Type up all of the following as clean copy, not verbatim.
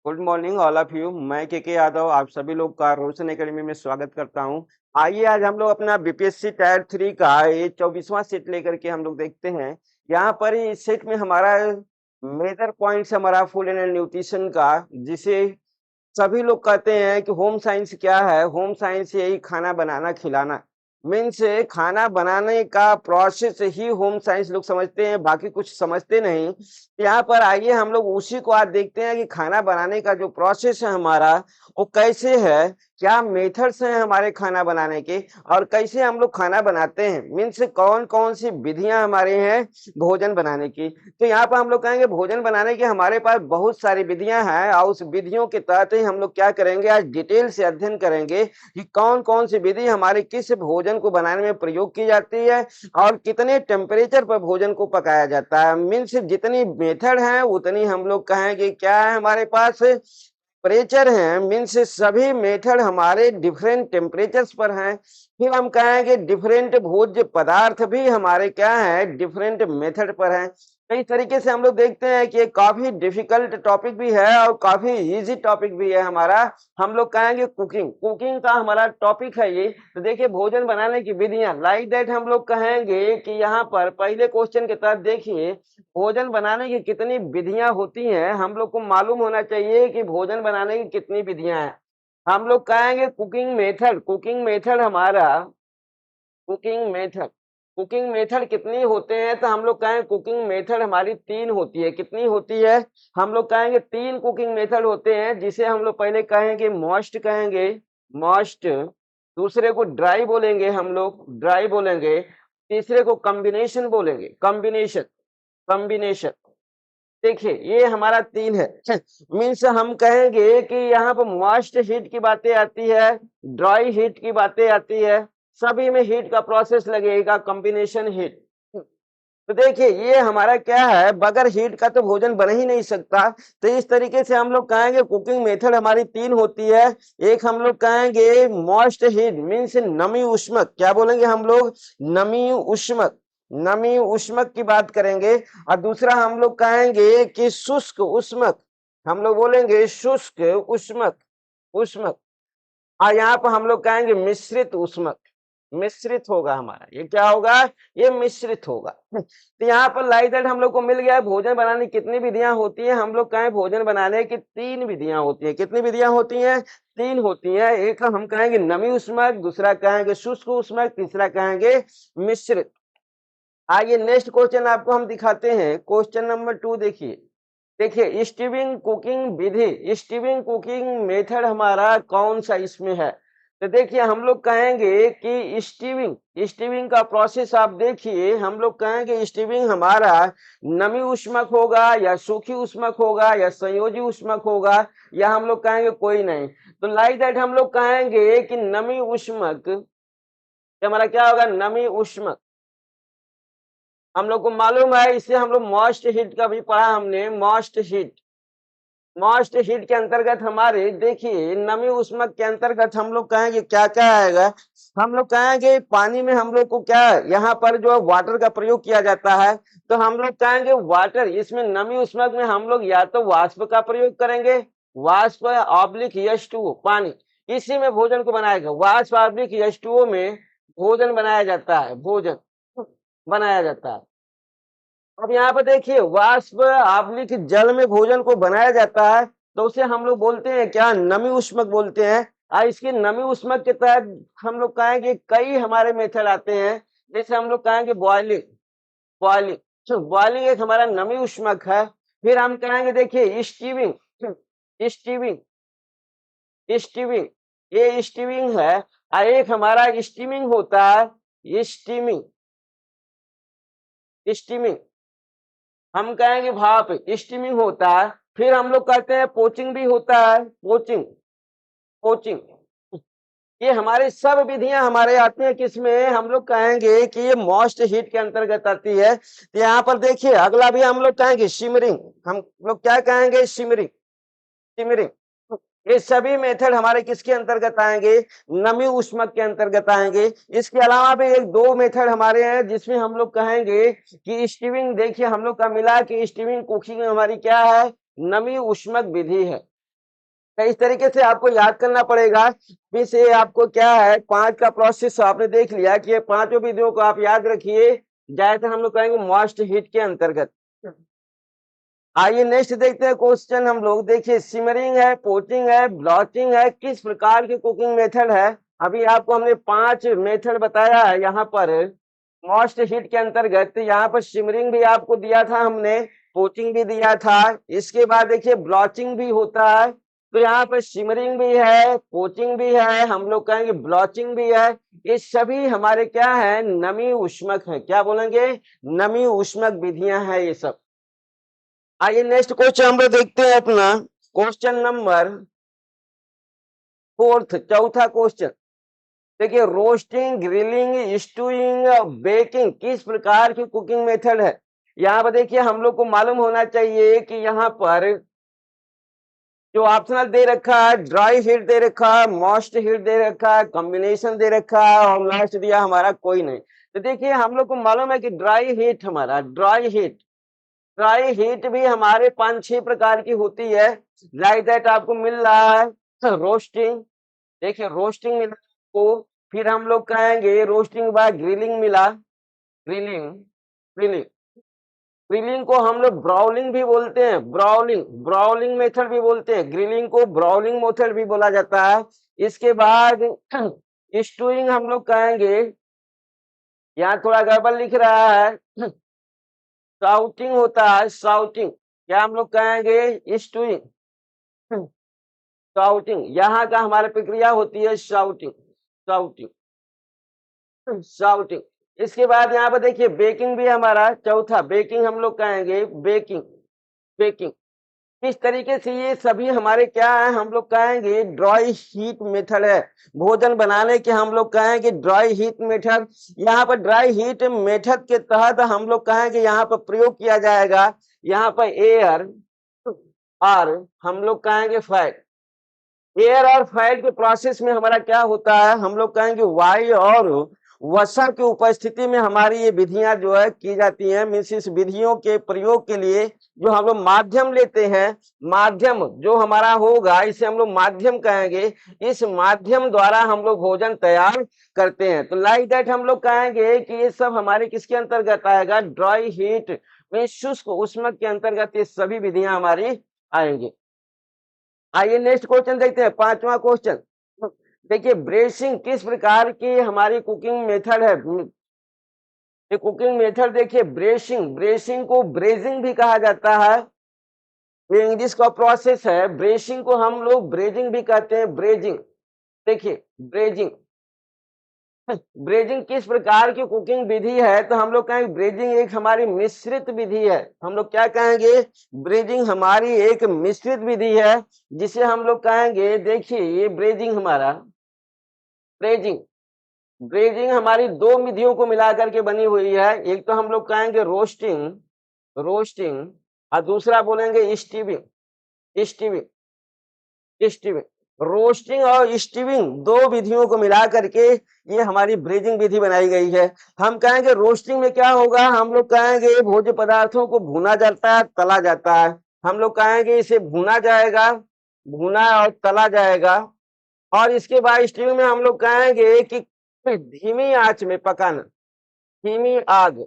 Good morning all of you. मैं के यादव आप सभी लोग का रोशन एकेडमी में स्वागत करता हूं। आइए आज हम लोग अपना बीपीएससी टायर 3 का ये 24वां सेट लेकर के हम लोग देखते हैं। यहाँ पर इस सेट में हमारा मेजर पॉइंट्स हमारा फूड एंड न्यूट्रिशन का, जिसे सभी लोग कहते हैं कि होम साइंस क्या है। होम साइंस यही खाना बनाना खिलाना, मीन्स खाना बनाने का प्रोसेस ही होम साइंस लोग समझते हैं, बाकी कुछ समझते नहीं। यहाँ पर आइए हम लोग उसी को आज देखते हैं कि खाना बनाने का जो प्रोसेस है हमारा वो कैसे है, क्या मेथड्स हैं हमारे खाना बनाने के, और कैसे हम लोग खाना बनाते हैं, मीन्स कौन कौन सी विधियां हमारे हैं भोजन बनाने की। तो यहाँ पर हम लोग कहेंगे भोजन बनाने की हमारे पास बहुत सारी विधियां हैं, और उस विधियों के तहत ही हम लोग क्या करेंगे, आज डिटेल से अध्ययन करेंगे कि कौन कौन सी विधि हमारे किस भोजन को बनाने में प्रयोग की जाती है और कितने टेम्परेचर पर भोजन को पकाया जाता है। मीन्स जितनी मेथड है उतनी हम लोग कहेंगे क्या है हमारे पास टेम्परेचर है। मीन्स सभी मेथड हमारे डिफरेंट टेम्परेचर्स पर हैं। फिर हम कहेंगे डिफरेंट भोज्य पदार्थ भी हमारे क्या है, डिफरेंट मेथड पर हैं। तो इस तरीके से हम लोग देखते हैं कि ये काफी डिफिकल्ट टॉपिक भी है और काफी इजी टॉपिक भी है हमारा। हम लोग कहेंगे कुकिंग, कुकिंग का हमारा टॉपिक है ये। तो देखिए भोजन बनाने की विधियां लाइक दैट हम लोग कहेंगे कि यहाँ पर पहले क्वेश्चन के तहत देखिए भोजन बनाने की कितनी विधियां होती हैं। हम लोग को मालूम होना चाहिए कि भोजन बनाने की कितनी विधियां हैं। हम लोग कहेंगे कुकिंग मेथड, कुकिंग मेथड हमारा, कुकिंग मेथड, कुकिंग मेथड कितनी होते हैं, तो हम लोग कहेंगे कुकिंग मेथड हमारी 3 होती है। कितनी होती है, हम लोग कहेंगे 3 कुकिंग मेथड होते हैं, जिसे हम लोग पहले कहेंगे मॉस्ट, कहेंगे मॉस्ट, दूसरे को ड्राई बोलेंगे, हम लोग ड्राई बोलेंगे, तीसरे को कॉम्बिनेशन बोलेंगे, कॉम्बिनेशन, कॉम्बिनेशन। देखिए ये हमारा 3 है। मीन्स हम कहेंगे कि यहाँ पर मॉइस्ट हीट की बातें आती है, ड्राई हीट की बातें आती है, सभी में हीट का प्रोसेस लगेगा, कॉम्बिनेशन हीट। तो देखिए ये हमारा क्या है, बगैर हीट का तो भोजन बन ही नहीं सकता। तो इस तरीके से हम लोग कहेंगे कुकिंग मेथड हमारी 3 होती है। एक हम लोग कहेंगे मॉइस्ट हीट, मीन्स नमी उष्मक, क्या बोलेंगे हम लोग, नमी उष्मक, नमी उष्मक की बात करेंगे। और दूसरा हम लोग कहेंगे कि शुष्क उष्मक, हम लोग बोलेंगे शुष्क उष्मक, उष्मक। और यहाँ पर हम लोग कहेंगे मिश्रित उष्मक, मिश्रित होगा हमारा, ये क्या होगा, ये मिश्रित होगा। तो यहाँ पर लाइक दैट हम लोग को मिल गया भोजन बनाने की कितनी विधियां होती हैं। हम लोग कहें भोजन बनाने की 3 विधियां होती हैं। कितनी विधियां होती हैं, 3 होती हैं। एक हम कहेंगे नमी उष्मक, दूसरा कहेंगे शुष्क उष्मक, तीसरा कहेंगे मिश्रित। आइए नेक्स्ट क्वेश्चन आपको हम दिखाते हैं, क्वेश्चन नंबर 2 देखिए। देखिए स्टीविंग कुकिंग विधि, स्टीविंग कुकिंग मेथड हमारा कौन सा इसमें है। तो देखिए हम लोग कहेंगे कि स्टीविंग, स्टीविंग का प्रोसेस आप देखिए, हम लोग कहेंगे स्टीविंग हमारा नमी उष्मक होगा या सूखी उष्मक होगा या संयोजी उष्मक होगा, या हम लोग कहेंगे कोई नहीं। तो लाइक दैट हम लोग कहेंगे कि नमी उष्मक, हमारा क्या होगा, नमी उष्मक। हम लोग को मालूम है, इससे हम लोग मॉइस्ट हीट का भी पढ़ा हमने, मॉइस्ट हीट, मॉइस्ट हीट के अंतर्गत हमारे देखिए नमी उष्मक के अंतर्गत हम लोग कहेंगे क्या क्या आएगा। हम लोग कहेंगे पानी में हम लोग को क्या, यहाँ पर जो वाटर का प्रयोग किया जाता है, तो हम लोग कहेंगे वाटर, इसमें नमी उष्मक में हम लोग या तो वाष्प का प्रयोग करेंगे, वाष्प ऑब्लिक H2O, पानी, इसी में भोजन को बनाएगा, वाष्प ऑब्लिक H2O में भोजन बनाया जाता है, भोजन बनाया जाता है। अब यहाँ पर देखिए वाष्प आवलिक जल में भोजन को बनाया जाता है, तो उसे हम लोग बोलते हैं क्या, नमी उष्मक बोलते हैं। इसके नमी उष्मक के तहत हम लोग कहेंगे कई हमारे मेथड आते हैं। जैसे हम लोग कहेंगे बॉयलिंग, बॉयलिंग, तो बॉयलिंग एक हमारा नमी उष्मक है। फिर हम कहेंगे देखिए स्टीविंग, स्टीविंग, स्टीविंग, ये स्टीविंग है। और एक हमारा स्टीमिंग होता है, ये स्टीमिंग, स्टीमिंग, हम कहेंगे भाप, स्टीमिंग होता है। फिर हम लोग कहते हैं पोचिंग भी होता है, पोचिंग, पोचिंग। ये हमारे सब विधियां हमारे आती हैं, किसमें, हम लोग कहेंगे कि ये मॉस्ट हीट के अंतर्गत आती है। तो यहाँ पर देखिए अगला भी हम लोग कहेंगे शिमरिंग, हम लोग क्या कहेंगे, शिमरिंग, शिमरिंग। ये सभी मेथड हमारे किसके अंतर्गत आएंगे, नमी उष्मक के अंतर्गत आएंगे। इसके अलावा भी एक 2 मेथड हमारे हैं जिसमें हम लोग कहेंगे कि स्टीविंग, देखिए हम लोग का मिला कि स्टीविंग कुकिंग हमारी क्या है, नमी उष्मक विधि है। तो इस तरीके से आपको याद करना पड़ेगा। फिर से आपको क्या है, 5 का प्रोसेस आपने देख लिया कि ये पांचों विधियों को आप याद रखिए, ज्यादातर हम लोग कहेंगे मोस्ट हीट के अंतर्गत। आइए नेक्स्ट देखते हैं क्वेश्चन हम लोग। देखिए सिमरिंग है, पोचिंग है, ब्लॉचिंग है, किस प्रकार की कुकिंग मेथड है। अभी आपको हमने 5 मेथड बताया है यहाँ पर मोस्ट हीट के अंतर्गत। यहाँ पर सिमरिंग भी आपको दिया था हमने, पोचिंग भी दिया था। इसके बाद देखिए ब्लॉचिंग भी होता है, तो यहाँ पर सिमरिंग भी है, पोचिंग भी है, हम लोग कहेंगे ब्लॉचिंग भी है। ये सभी हमारे क्या है, नमी उष्मक है। क्या बोलेंगे, नमी उष्मक विधियां हैं ये सब। आइए नेक्स्ट क्वेश्चन हम लोग देखते हैं अपना, क्वेश्चन नंबर 4, चौथा क्वेश्चन। देखिए रोस्टिंग, ग्रिलिंग, स्टूइंग, बेकिंग किस प्रकार की कुकिंग मेथड है। यहाँ पर देखिए हम लोग को मालूम होना चाहिए कि यहाँ पर जो ऑप्शनल दे रखा है, ड्राई हीट दे रखा है, मोस्ट हीट दे रखा है, कॉम्बिनेशन दे रखा है, और लास्ट दिया हमारा कोई नहीं। तो देखिए हम लोग को मालूम है कि ड्राई हीट, हमारा ड्राई हीट भी हमारे 5-6 प्रकार की होती है। लाइक दैट आपको मिल रहा है रोस्टिंग, देखिए रोस्टिंग मिला आपको। फिर हम लोग कहेंगे रोस्टिंग के बाद ग्रिलिंग मिला, ग्रिलिंग ग्रिलिंग ग्रिलिंग को हम लोग ब्राउलिंग भी बोलते हैं, ब्राउलिंग मेथड भी बोलते हैं, ग्रिलिंग को ब्राउलिंग मेथड भी बोला जाता है। इसके बाद स्टूइंग हम लोग कहेंगे, यहाँ थोड़ा गड़बड़ लिख रहा है, साउटिंग होता है, साउटिंग। क्या हम लोग कहेंगे, स्टूइंग, साउटिंग यहाँ का हमारी प्रक्रिया होती है, शाउटिंग, शाउटिंग, शाउटिंग। इसके बाद यहाँ पर देखिए बेकिंग भी हमारा चौथा, बेकिंग हम लोग कहेंगे, बेकिंग, बेकिंग। इस तरीके से ये सभी हमारे क्या है, हम लोग कहेंगे ड्राई हीट मेथड है। भोजन बनाने के हम लोग कहेंगे ड्राई हीट मेथड। यहाँ पर ड्राई हीट मेथड के तहत हम लोग कहेंगे यहाँ पर प्रयोग किया जाएगा, यहाँ पर एयर और हम लोग कहेंगे फैट। एयर और फैट के प्रोसेस में हमारा क्या होता है, हम लोग कहेंगे वायु और वसा की उपस्थिति में हमारी ये विधियां जो है की जाती हैं। मीन्स इस विधियों के प्रयोग के लिए जो हम लोग माध्यम लेते हैं, माध्यम जो हमारा होगा इसे हम लोग माध्यम कहेंगे। इस माध्यम द्वारा हम लोग भोजन तैयार करते हैं। तो लाइक दैट हम लोग कहेंगे कि ये सब हमारे किसके अंतर्गत आएगा, ड्राई हीट में शुष्क उष्मक के अंतर्गत ये सभी विधियां हमारी आएंगी। आइए नेक्स्ट क्वेश्चन देखते हैं, 5वां क्वेश्चन। देखिए ब्रेसिंग किस प्रकार की हमारी कुकिंग मेथड है। ये कुकिंग मेथड देखिए ब्रेसिंग, ब्रेसिंग को ब्रेजिंग भी कहा जाता है, ये इंग्लिश का प्रोसेस है। ब्रेसिंग को हम लोग ब्रेजिंग भी कहते हैं, ब्रेजिंग। देखिए ब्रेजिंग, ब्रेजिंग किस प्रकार की कुकिंग विधि है, तो हम लोग कहेंगे ब्रेजिंग एक हमारी मिश्रित विधि है। हम लोग क्या कहेंगे, ब्रेजिंग हमारी एक मिश्रित विधि है, जिसे हम लोग कहेंगे, देखिए ये ब्रेजिंग हमारा, ब्रेजिंग, ब्रेजिंग हमारी 2 विधियों को मिलाकर के बनी हुई है। एक तो हम लोग कहेंगे रोस्टिंग, रोस्टिंग, और दूसरा बोलेंगे स्टीविंग, स्टीविंग, स्टीविंग। रोस्टिंग और स्टीविंग 2 विधियों को मिला करके ये हमारी ब्रेजिंग विधि बनाई गई है। हम कहेंगे रोस्टिंग में क्या होगा, हम लोग कहेंगे भोज्य पदार्थों को भुना जाता है, तला जाता है। हम लोग कहेंगे इसे भुना जाएगा, भुना और तला जाएगा। और इसके बाद स्टीविंग में हम लोग कहेंगे कि धीमी आंच में पकाना, धीमी आग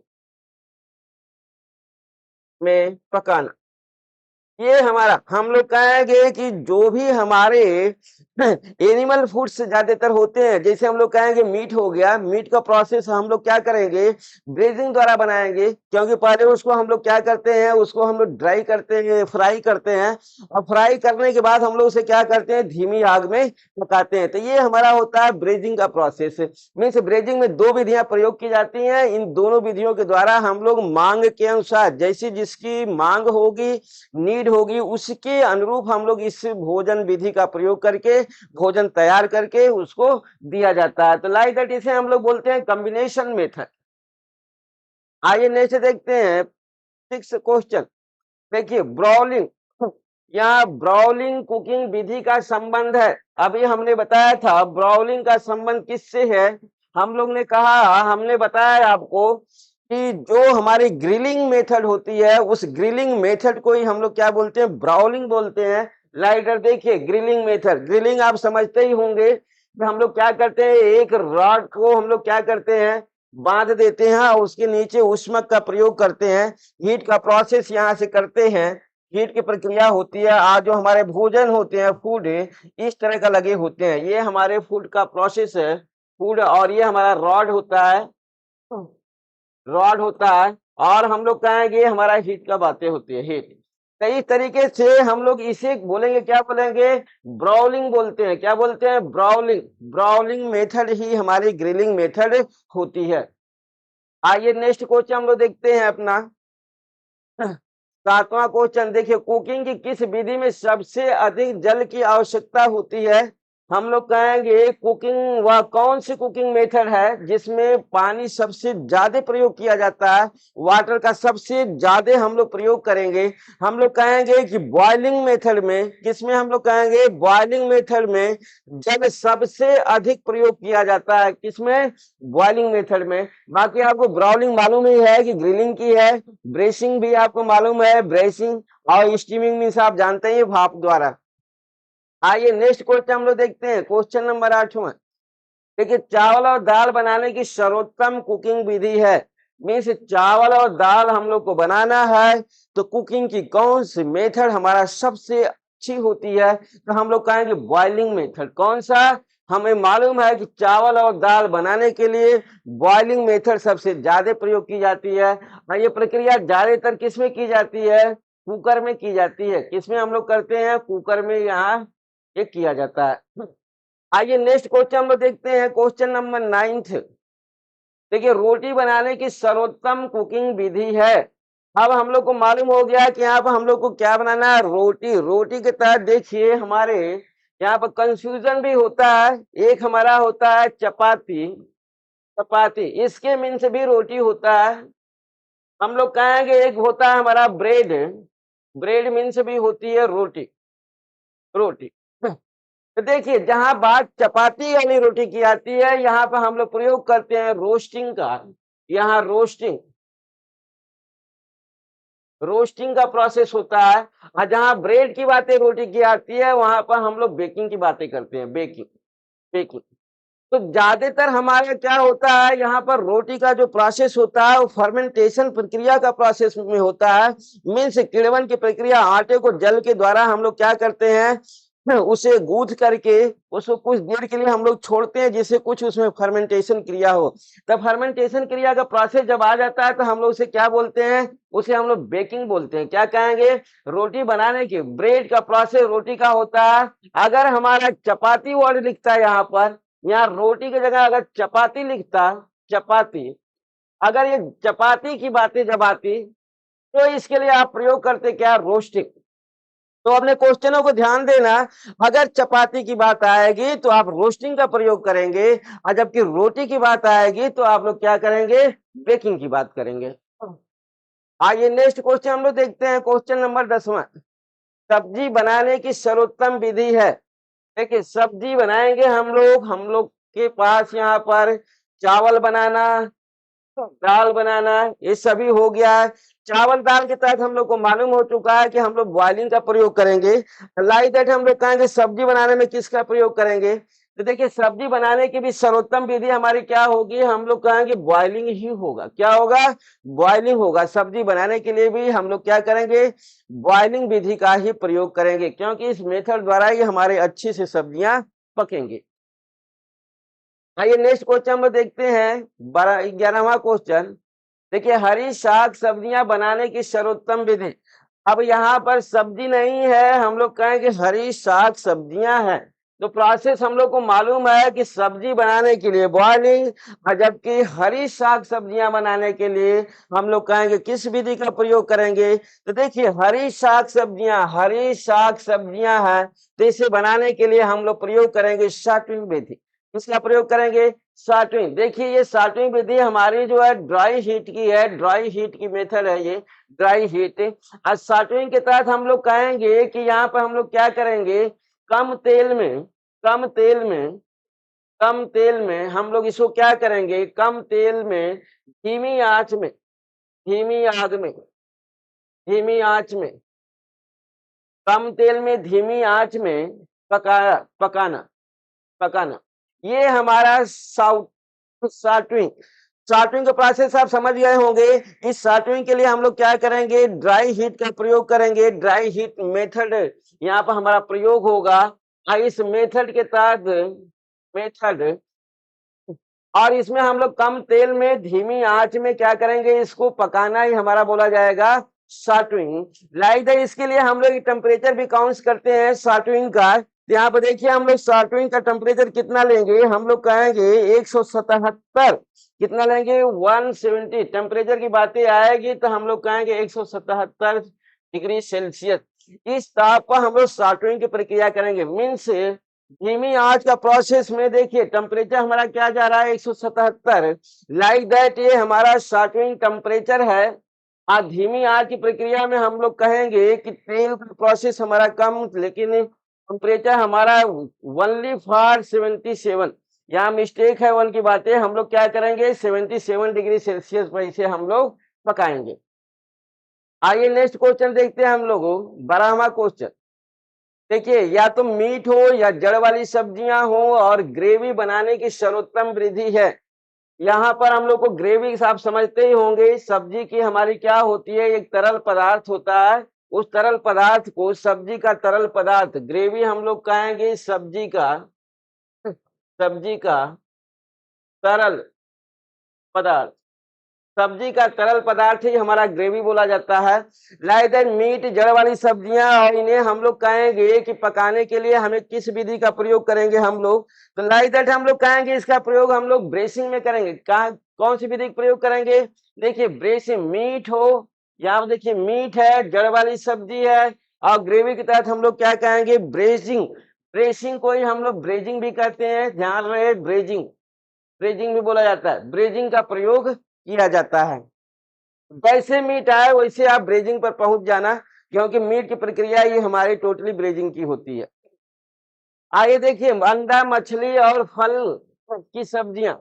में पकाना। ये हमारा, हम लोग कहेंगे कि जो भी हमारे एनिमल फूड्स ज्यादातर होते हैं, जैसे हम लोग कहेंगे मीट हो गया, मीट का प्रोसेस हम लोग क्या करेंगे, ब्रेजिंग द्वारा बनाएंगे। क्योंकि पहले उसको हम लोग क्या करते हैं, उसको हम लोग ड्राई करते हैं, फ्राई करते हैं, और फ्राई करने के बाद हम लोग उसे क्या करते हैं, धीमी आग में पकाते हैं। तो ये हमारा होता है ब्रेजिंग का प्रोसेस। मीन्स ब्रेजिंग में 2 विधियां प्रयोग की जाती हैं। इन दोनों विधियों के द्वारा हम लोग मांग के अनुसार, जैसी जिसकी मांग होगी, नीड होगी, उसके अनुरूप हम लोग इस भोजन विधि का प्रयोग करके भोजन तैयार करके उसको दिया जाता है। तो लाइक दैट इसे हम लोग बोलते हैं कॉम्बिनेशन मेथड। आइए नेक्स्ट देखते हैं 6 क्वेश्चन। देखिए ब्राउलिंग, यहाँ ब्राउलिंग कुकिंग विधि का संबंध है। अभी हमने बताया था ब्राउलिंग का संबंध किससे है। हम लोग ने कहा, हमने बताया आपको कि जो हमारी ग्रिलिंग मेथड होती है, उस ग्रिलिंग मेथड को ही हम लोग क्या बोलते हैं, ब्राउलिंग बोलते हैं। लाइटर देखिए ग्रिलिंग मेथड, ग्रिलिंग आप समझते ही होंगे कि हम लोग क्या करते हैं, एक रॉड को हम लोग क्या करते हैं, बांध देते हैं और उसके नीचे ऊष्मक का प्रयोग करते हैं, हीट का प्रोसेस यहाँ से करते हैं, हीट की प्रक्रिया होती है। आज जो हमारे भोजन होते हैं, फूड इस तरह का लगे होते हैं, ये हमारे फूड का प्रोसेस है, फूड। और ये हमारा रॉड होता है और हम लोग कहेंगे हमारा हीट का बातें होती है, हीट। तो इस तरीके से हम लोग इसे बोलेंगे, क्या बोलेंगे, ब्राउलिंग बोलते हैं। क्या बोलते हैं, ब्राउलिंग। ब्राउलिंग मेथड ही हमारी ग्रिलिंग मेथड होती है। आइए नेक्स्ट क्वेश्चन हम लोग देखते हैं अपना 7वां क्वेश्चन। देखिए, कुकिंग की किस विधि में सबसे अधिक जल की आवश्यकता होती है। हम लोग कहेंगे कुकिंग, वह कौन सी कुकिंग मेथड है जिसमें पानी सबसे ज्यादा प्रयोग किया जाता है, वाटर का सबसे ज्यादा हम लोग प्रयोग करेंगे। हम लोग कहेंगे कि बॉइलिंग मेथड में, किसमें हम लोग कहेंगे, बॉइलिंग मेथड में जल सबसे अधिक प्रयोग किया जाता है, किसमें, बॉइलिंग मेथड में। बाकी आपको ब्राउलिंग मालूम ही है कि ग्रिलिंग की है, ब्रेसिंग भी आपको मालूम है, ब्रेसिंग और स्टीमिंग मीन्स आप जानते हैं भाप द्वारा। आइए नेक्स्ट क्वेश्चन हम लोग देखते हैं, क्वेश्चन नंबर 8वां। देखिए, चावल और दाल बनाने की सर्वोत्तम कुकिंग विधि है। मीन्स चावल और दाल हम लोग को बनाना है तो कुकिंग की कौन सी मेथड हमारा सबसे अच्छी होती है, तो हम लोग कहेंगे बॉइलिंग मेथड। कौन सा, हमें मालूम है कि चावल और दाल बनाने के लिए बॉइलिंग मेथड सबसे ज्यादा प्रयोग की जाती है और ये प्रक्रिया ज्यादातर किसमें की जाती है, कुकर में की जाती है। किसमें हम लोग करते हैं, कुकर में यहाँ ये किया जाता है। आइए नेक्स्ट क्वेश्चन हम लोग देखते हैं, क्वेश्चन नंबर 9th। देखिए, रोटी बनाने की सर्वोत्तम कुकिंग विधि है। अब हम लोग को मालूम हो गया कि यहाँ पर हम लोग को क्या बनाना है, रोटी। रोटी के तहत देखिए हमारे यहाँ पर कंफ्यूजन भी होता है। एक हमारा होता है चपाती, चपाती इसके मीन से भी रोटी होता है। हम लोग कहेंगे एक होता है हमारा ब्रेड, ब्रेड मीन से भी होती है रोटी, रोटी। तो देखिए, जहां बात चपाती वाली रोटी की आती है, यहाँ पर हम लोग प्रयोग करते हैं रोस्टिंग का। यहाँ रोस्टिंग, रोस्टिंग का प्रोसेस होता है। और जहां ब्रेड की बातें, रोटी की आती है, वहां पर हम लोग बेकिंग की बातें करते हैं, बेकिंग, बेकिंग। तो ज्यादातर हमारा क्या होता है, यहाँ पर रोटी का जो प्रोसेस होता है वो फर्मेंटेशन प्रक्रिया का प्रोसेस में होता है। मीन्स किण्वन की प्रक्रिया, आटे को जल के द्वारा हम लोग क्या करते हैं, उसे गूंथ करके उसको कुछ देर के लिए हम लोग छोड़ते हैं, जिससे कुछ उसमें फर्मेंटेशन क्रिया हो। तब फर्मेंटेशन क्रिया का प्रोसेस जब आ जाता है तो हम लोग उसे क्या बोलते हैं, उसे हम लोग बेकिंग बोलते हैं। क्या कहेंगे, रोटी बनाने की, ब्रेड का प्रोसेस रोटी का होता है। अगर हमारा चपाती वर्ड लिखता है यहाँ पर, यहाँ रोटी की जगह अगर चपाती लिखता, चपाती, अगर ये चपाती की बातें जब आती तो इसके लिए आप प्रयोग करते क्या, रोस्टिंग। तो अपने क्वेश्चनों को ध्यान देना, अगर चपाती की बात आएगी तो आप रोस्टिंग का प्रयोग करेंगे और जबकि रोटी की बात आएगी तो आप लोग क्या करेंगे, बेकिंग की बात करेंगे। आइए नेक्स्ट क्वेश्चन हम लोग देखते हैं, क्वेश्चन नंबर 10वां। सब्जी बनाने की सर्वोत्तम विधि है। देखिए, सब्जी बनाएंगे हम लोग के पास यहाँ पर चावल बनाना, दाल बनाना, ये सभी हो गया है। चावल दाल के तहत हम लोग को मालूम हो चुका है कि हम लोग बॉइलिंग का प्रयोग करेंगे। लाइक दैट हम लोग कहेंगे सब्जी बनाने में किसका प्रयोग करेंगे, तो देखिए सब्जी बनाने की भी सर्वोत्तम विधि हमारी क्या होगी, हम लोग कहेंगे बॉइलिंग ही होगा। क्या होगा, बॉइलिंग होगा। सब्जी बनाने के लिए भी हम लोग क्या करेंगे, बॉइलिंग विधि का ही प्रयोग करेंगे, क्योंकि इस मेथड द्वारा ही हमारे अच्छी से सब्जियां पकेंगे। आइए नेक्स्ट क्वेश्चन हम लोग देखते हैं, 11वां क्वेश्चन। देखिए, हरी साग सब्जियां बनाने की सर्वोत्तम विधि। अब यहाँ पर सब्जी नहीं है, हम लोग कहें कि हरी साग सब्जियां हैं। तो प्रोसेस हम लोग को मालूम है कि सब्जी बनाने के लिए बॉइलिंग, और जबकि हरी साग सब्जियां बनाने के लिए हम लोग कहेंगे किस विधि का प्रयोग करेंगे। तो देखिए, हरी साग सब्जियां हैं, तो इसे बनाने के लिए हम लोग प्रयोग करेंगे सॉर्टिंग विधि। इसका प्रयोग करेंगे सॉर्टिंग। देखिए, ये सॉर्टिंग विधि हमारी जो है ड्राई हीट की है, ड्राई हीट की मेथड है ये, ड्राई हीट। आज सॉर्टिंग के तहत हम लोग कहेंगे कि यहाँ पर हम लोग क्या करेंगे, कम तेल में, कम तेल में, कम तेल में हम लोग इसको क्या करेंगे, कम तेल में, धीमी आंच में, धीमी आग में, धीमी आंच में कम तेल में धीमी आंच में पकाना पकाना। ये हमारा सॉर्टिंग सॉर्टिंग का प्रोसेस आप समझ गए होंगे। इस सॉर्टिंग के लिए हम लोग क्या करेंगे, ड्राई हीट का प्रयोग करेंगे। ड्राई हीट मेथड यहाँ पर हमारा प्रयोग होगा। इस मेथड के तहत मेथड और इसमें हम लोग कम तेल में धीमी आंच में क्या करेंगे, इसको पकाना ही हमारा बोला जाएगा सॉर्टिंग। लाइक दैट इसके लिए हम लोग टेम्परेचर भी काउंट करते हैं सॉर्टिंग का। यहाँ पर देखिए हम लोग सॉर्टिंग का टेम्परेचर कितना लेंगे, हम लोग कहेंगे 177। कितना लेंगे, 170। टेम्परेचर की बातें आएगी तो हम लोग कहेंगे 177 डिग्री सेल्सियस। इस ताप पर हम लोग सॉर्टिंग की प्रक्रिया करेंगे। मीन्स धीमी आंच का प्रोसेस में देखिए टेम्परेचर हमारा क्या जा रहा है, 177। लाइक दैट ये हमारा सॉर्टिंग टेम्परेचर है। धीमी आंच की प्रक्रिया में हम लोग कहेंगे कि तेल का प्रोसेस हमारा कम, लेकिन टेम्परेचर हमारा ओनली फॉर 77। यहाँ मिस्टेक है, वन की बातें हम लोग क्या करेंगे, 77 डिग्री सेल्सियस पर इसे हम लोग पकाएंगे। आइए नेक्स्ट क्वेश्चन देखते हैं हम लोग, 12वां क्वेश्चन। देखिए या तो मीट हो या जड़ वाली सब्जियां हो और ग्रेवी बनाने की सर्वोत्तम विधि है। यहाँ पर हम लोग को ग्रेवी आप समझते ही होंगे, सब्जी की हमारी क्या होती है, एक तरल पदार्थ होता है। उस तरल पदार्थ को, सब्जी का तरल पदार्थ, ग्रेवी हम लोग कहेंगे सब्जी का तरल पदार्थ। सब्जी का तरल पदार्थ ही हमारा ग्रेवी बोला जाता है। लाइक दैट मीट, जड़ वाली सब्जियां, और इन्हें हम लोग कहेंगे कि पकाने के लिए हमें किस विधि का प्रयोग करेंगे हम लोग, तो लाइक दैट हम लोग कहेंगे इसका प्रयोग हम लोग ब्रेसिंग में करेंगे। कौन सी विधि का प्रयोग करेंगे, देखिए ब्रेसिंग। मीट हो, यहाँ देखिए मीट है, जड़ वाली सब्जी है, और ग्रेवी के तहत हम लोग क्या कहेंगे, ब्रेजिंग। ब्रेसिंग को ही हम लोग ब्रेजिंग भी कहते हैं, ध्यान रहे, ब्रेजिंग ब्रेजिंग भी बोला जाता है। ब्रेजिंग का प्रयोग किया जाता है। जैसे मीट आए वैसे आप ब्रेजिंग पर पहुंच जाना, क्योंकि मीट की प्रक्रिया ये हमारी टोटली ब्रेजिंग की होती है। आइए देखिए, अंडा, मछली और फल की सब्जियां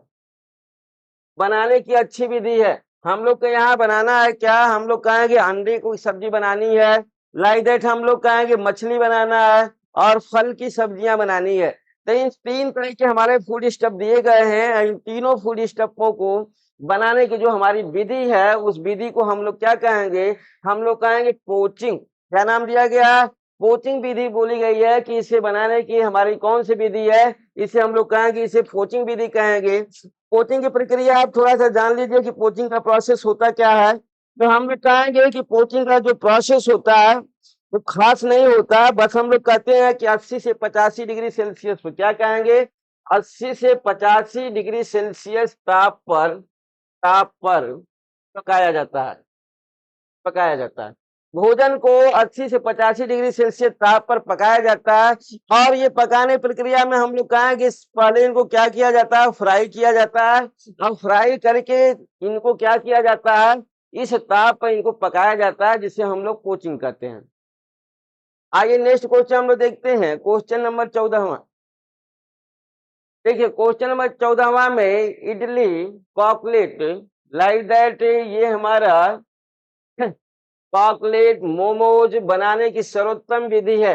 बनाने की अच्छी विधि है। हम लोग को यहाँ बनाना है क्या, हम लोग कहेंगे अंडे की सब्जी बनानी है। लाइक दैट हम लोग कहेंगे मछली बनाना है और फल की सब्जियां बनानी है। तो इन 3 तरह के हमारे फूड स्टफ दिए गए हैं। इन तीनों फूड स्टफों को बनाने की जो हमारी विधि है, उस विधि को हम लोग क्या कहेंगे, हम लोग कहेंगे पोचिंग। क्या नाम दिया गया, पोचिंग विधि बोली गई है कि इसे बनाने की हमारी कौन सी विधि है, इसे हम लोग कहेंगे, इसे पोचिंग विधि कहेंगे। पोचिंग की प्रक्रिया आप थोड़ा सा जान लीजिए कि पोचिंग का प्रोसेस होता क्या है। तो हम लोग कहेंगे कि पोचिंग का जो प्रोसेस होता है वो खास नहीं होता, बस हम लोग कहते हैं कि 80 से 85 डिग्री सेल्सियस पर, क्या कहेंगे, 80 से 85 डिग्री सेल्सियस ताप पर पकाया जाता है। भोजन को 80 से 85 डिग्री सेल्सियस ताप पर पकाया जाता है। और ये पकाने प्रक्रिया में हम लोग कहेंगे पहले इनको क्या किया जाता है, फ्राई किया जाता है। और फ्राई करके इनको क्या किया जाता है, इस ताप पर इनको पकाया जाता है, जिसे हम लोग पोचिंग कहते हैं। आइए नेक्स्ट क्वेश्चन हम लोग देखते हैं, क्वेश्चन नंबर 14वां। देखिए क्वेश्चन नंबर 14वां में इडली, कॉकलेट, लाइक दैट ये हमारा कॉकलेट, मोमोज बनाने की सर्वोत्तम विधि है।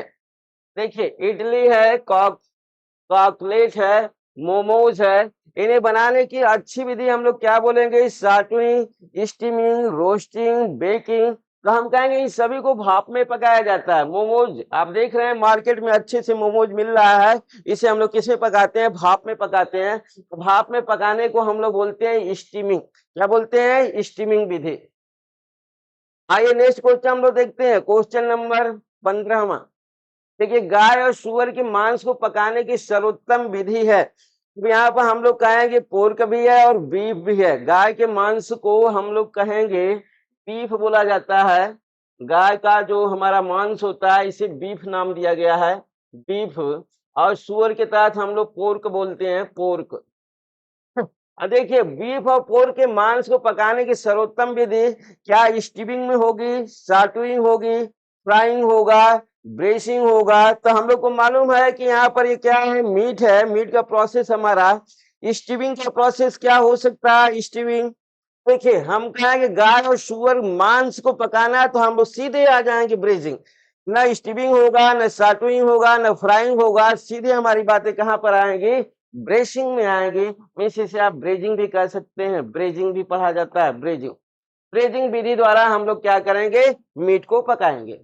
देखिए इडली है, कॉकलेट है, मोमोज है, इन्हें बनाने की अच्छी विधि हम लोग क्या बोलेंगे, सॉटिंग, स्टीमिंग, रोस्टिंग, बेकिंग। तो हम कहेंगे इन सभी को भाप में पकाया जाता है। मोमोज आप देख रहे हैं मार्केट में अच्छे से मोमोज मिल रहा है, इसे हम लोग किसमें पकाते हैं, भाप में पकाते हैं। भाप में पकाने को हम लोग बोलते हैं स्टीमिंग। क्या बोलते हैं, स्टीमिंग विधि। आइए नेक्स्ट क्वेश्चन हम लोग देखते हैं, क्वेश्चन नंबर 15वां। देखिए गाय और सुअर के मांस को पकाने की सर्वोत्तम विधि है। तो यहाँ पर हम लोग कहेंगे पोर्क भी है और बीफ भी है। गाय के मांस को हम लोग कहेंगे बीफ बोला जाता है। गाय का जो हमारा मांस होता है इसे बीफ नाम दिया गया है, बीफ। और सुअर के तहत हम लोग पोर्क बोलते हैं, पोर्क। देखिए बीफ और पोर्क के मांस को पकाने की सर्वोत्तम विधि क्या स्टीमिंग में होगी, सॉटिंग होगी, फ्राइंग होगा, ब्रेसिंग होगा। तो हम लोग को मालूम है कि यहाँ पर ये क्या है, मीट है। मीट का प्रोसेस हमारा स्टीमिंग का प्रोसेस क्या हो सकता है, स्टीमिंग। देखिए हम कहेंगे गाय और सुअर मांस को पकाना है तो हम लोग सीधे आ जाएंगे ब्रेजिंग। न स्टीविंग होगा, न साटविंग होगा, न फ्राइंग होगा, सीधे हमारी बातें कहाँ पर आएंगी, ब्रेसिंग में आएंगी। मीन्स इसे आप ब्रेजिंग भी कह सकते हैं, ब्रेजिंग भी पढ़ा जाता है, ब्रेजिंग। ब्रेजिंग विधि द्वारा हम लोग क्या करेंगे, मीट को पकाएंगे।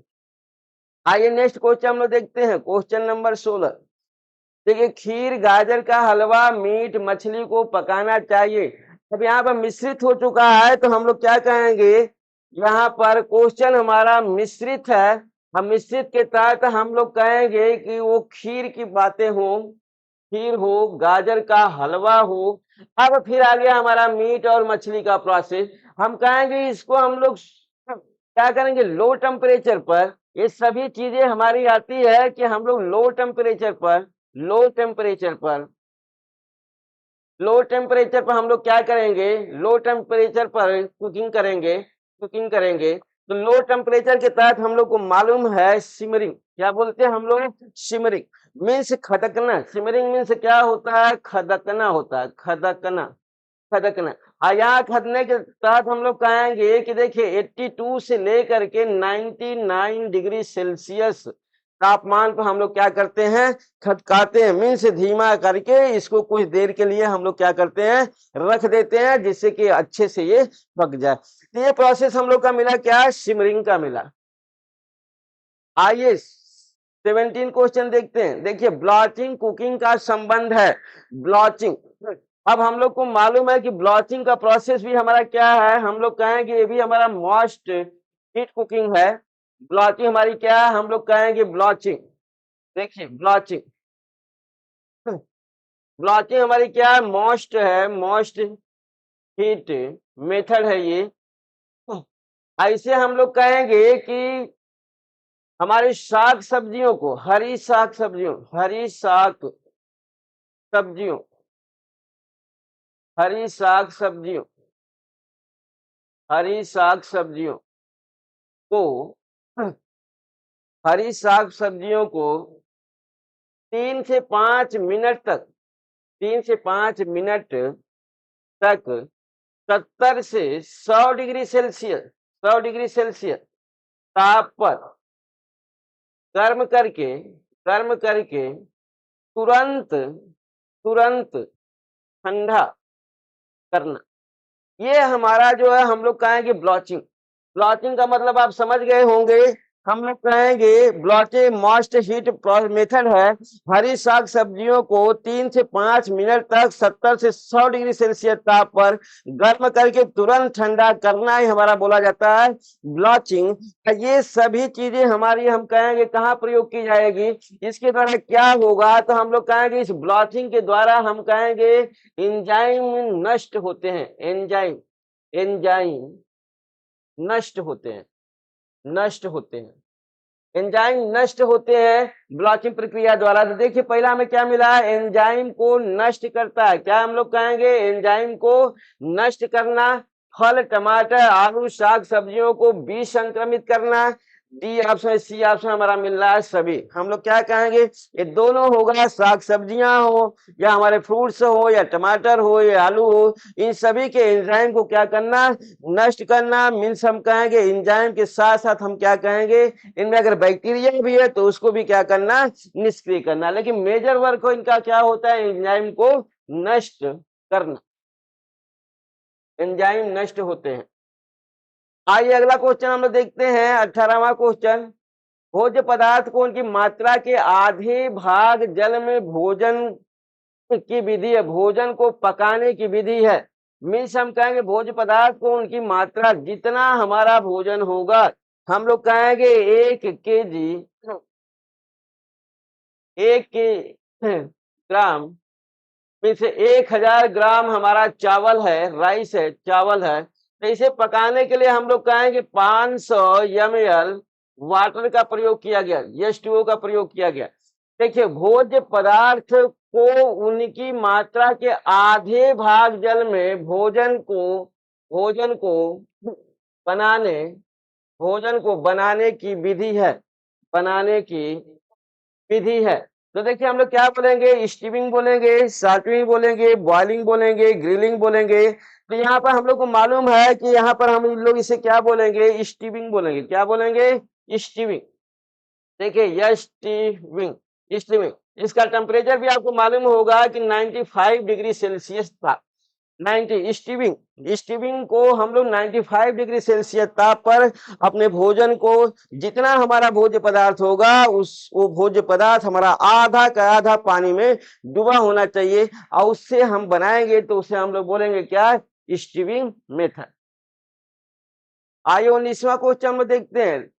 आइए नेक्स्ट क्वेश्चन हम लोग देखते हैं, क्वेश्चन नंबर 16। देखिए, खीर, गाजर का हलवा, मीट, मछली को पकाना चाहिए। अब यहाँ पर मिश्रित हो चुका है तो हम लोग क्या कहेंगे, यहाँ पर क्वेश्चन हमारा मिश्रित है। हम मिश्रित के तहत हम लोग कहेंगे कि वो खीर की बातें हो, खीर हो, गाजर का हलवा हो। अब फिर आ गया हमारा मीट और मछली का प्रोसेस। हम कहेंगे इसको हम लोग क्या करेंगे, लो टेम्परेचर पर। ये सभी चीजें हमारी आती है कि हम लोग लो टेम्परेचर पर, लो टेम्परेचर पर, लो टेम्परेचर पर हम लोग क्या करेंगे, लो टेम्परेचर पर कुकिंग करेंगे, कुकिंग करेंगे। तो लो टेम्परेचर के तहत हम लोग को मालूम है सिमरिंग, क्या बोलते हैं हम लोग, सिमरिंग मीन्स खदकना। सिमरिंग मीन्स क्या होता है, खदकना होता है, खदकना, खदकना। यहाँ खदने के तहत हम लोग कहेंगे कि देखिए 82 से लेकर के 99 डिग्री सेल्सियस तापमान पर हम लोग क्या करते हैं, खदकाते हैं। मीन्स धीमा करके इसको कुछ देर के लिए हम लोग क्या करते हैं, रख देते हैं, जिससे कि अच्छे से ये पक जाए। तो ये प्रोसेस हम लोग का मिला क्या, सिमरिंग का मिला। आइए 17 क्वेश्चन देखते हैं। देखिए, ब्लॉचिंग कुकिंग का संबंध है, ब्लॉचिंग। अब हम लोग को मालूम है कि ब्लॉचिंग का प्रोसेस भी हमारा क्या है, हम लोग कहेंगे ये भी हमारा मोस्ट हीट कुकिंग है। ब्लॉचिंग हमारी क्या है, हम लोग कहेंगे ब्लॉचिंग। देखिए ब्लॉचिंग, ब्लॉचिंग हमारी क्या है, मोस्ट है, मोस्ट हीट मेथड है ये। ऐसे हम लोग कहेंगे कि हमारी साग सब्जियों को, हरी साग सब्जियों, हरी साग सब्जियों, हरी साग सब्जियों, हरी साग सब्जियों को, हरी साग सब्जियों को 3 से 5 मिनट तक, 3 से 5 मिनट तक 70 से 100 डिग्री सेल्सियस, 100 डिग्री सेल्सियस ताप पर गर्म करके, गर्म करके तुरंत, तुरंत ठंडा करना। ये हमारा जो है हम लोग कहेंगे ब्लॉचिंग। ब्लॉचिंग का मतलब आप समझ गए होंगे, हम लोग कहेंगे ब्लॉचिंग मोस्ट हीट मेथड है। हरी साग सब्जियों को 3 से 5 मिनट तक 70 से 100 डिग्री सेल्सियस ताप पर गर्म करके तुरंत ठंडा करना ही हमारा बोला जाता है ब्लॉचिंग। ये सभी चीजें हमारी हम कहेंगे कहाँ प्रयोग की जाएगी, इसके द्वारा क्या होगा, तो हम लोग कहेंगे इस ब्लॉचिंग के द्वारा हम कहेंगे एंजाइम नष्ट होते हैं, एंजाइम, एंजाइम नष्ट होते हैं, नष्ट होते हैं, एंजाइम नष्ट होते हैं ब्लॉचिंग प्रक्रिया द्वारा। तो देखिए पहला हमें क्या मिला है, एंजाइम को नष्ट करता है। क्या हम लोग कहेंगे, एंजाइम को नष्ट करना। फल, टमाटर, आलू, साग सब्जियों को विसंक्रमित करना। डी ऑप्शन, सी ऑप्शन हमारा मिल रहा है सभी। हम लोग क्या कहेंगे, ये दोनों होगा, साग सब्जियां हो या हमारे फ्रूट्स हो या टमाटर हो या आलू हो, इन सभी के एंजाइम को क्या करना, नष्ट करना। मीन्स हम कहेंगे एंजाइम के साथ साथ हम क्या कहेंगे, इनमें अगर बैक्टीरिया भी है तो उसको भी क्या करना, निष्क्रिय करना। लेकिन मेजर वर्क हो इनका क्या होता है, एंजाइम को नष्ट करना, एंजाइम नष्ट होते हैं। आइए अगला क्वेश्चन हम लोग देखते हैं, 18वां क्वेश्चन। भोज्य पदार्थ को उनकी मात्रा के आधे भाग जल में भोजन की विधि है, भोजन को पकाने की विधि है। मीन्स हम कहेंगे भोज्य पदार्थ को उनकी मात्रा, जितना हमारा भोजन होगा, हम लोग कहेंगे 1 केजी, 1 ग्राम मीन्स 1000 ग्राम हमारा चावल है, राइस है, चावल है। तो इसे पकाने के लिए हम लोग कहेंगे 500 ml वाटर का प्रयोग किया गया, H2O का प्रयोग किया गया। देखिए, भोज्य पदार्थ को उनकी मात्रा के आधे भाग जल में भोजन को, भोजन को बनाने, भोजन को बनाने की विधि है, बनाने की विधि है। तो देखिए हम लोग क्या बोलेंगे, स्टीविंग बोलेंगे, साल्टिंग बोलेंगे, बॉइलिंग बोलेंगे, ग्रिलिंग बोलेंगे। तो यहाँ पर हम लोग को मालूम है कि यहाँ पर हम लोग इसे क्या बोलेंगे, स्टीविंग बोलेंगे। क्या बोलेंगे, स्टीविंग। देखिए यह स्टीविंग स्टीविंग इसका टेम्परेचर भी आपको मालूम होगा कि 95 डिग्री सेल्सियस था। 90 स्टीविंग स्टीविंग को हम लोग 95 डिग्री सेल्सियस ताप पर अपने भोजन को, जितना हमारा भोज्य पदार्थ होगा वो भोज्य पदार्थ हमारा आधा का आधा पानी में डूबा होना चाहिए, और उससे हम बनाएंगे तो उसे हम लोग बोलेंगे क्या, स्टीविंग मेथड। आइए 19वां क्वेश्चन हम लोग देखते हैं।